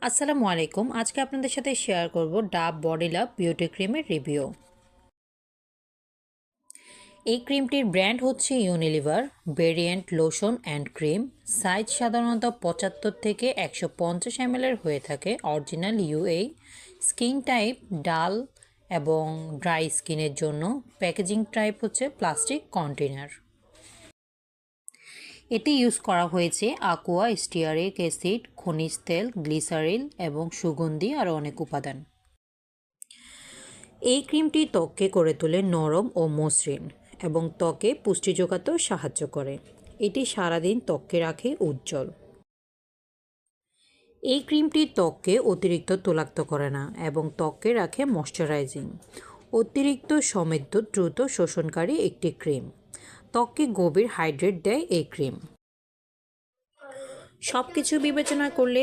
আসসালামু আলাইকুম। আজকে আপনাদের সাথে শেয়ার করব ডাব বডি লাভ বিউটি ক্রিমের রিভিউ। এই ক্রিমটির ব্র্যান্ড হচ্ছে Unilever variant lotion and cream. Size সাধারণত 75 থেকে 150 ml এর হয়ে থাকে। Original UAE. স্কিন টাইপ ডাল এবং ড্রাই স্কিনের জন্য। প্যাকেজিং টাইপ হচ্ছে প্লাস্টিক কন্টেনার। এতে ইউজ করা হয়েছে aqua স্টিয়ারিক অ্যাসিড, খনিজ তেল, গ্লিসারিল এবং সুগন্ধি আরও অনেক উপাদান। এই ক্রিমটি ত্বককে করে তোলে নরম ও মসৃণ এবং ত্বকে পুষ্টি যোগাতেও সাহায্য করে। এটি সারাদিন ত্বককে রাখে উজ্জ্বল। এই ক্রিমটি ত্বককে অতিরিক্ত তৈলাক্ত করে না এবং ত্বককে রাখে ময়শ্চারাইজিং। অতিরিক্ত সমৃদ্ধ দ্রুত শোষণকারী একটি ক্রিম। ত্বককে গভীর হাইড্রেট দেয় এই ক্রিম। সব কিছু বিবেচনা করলে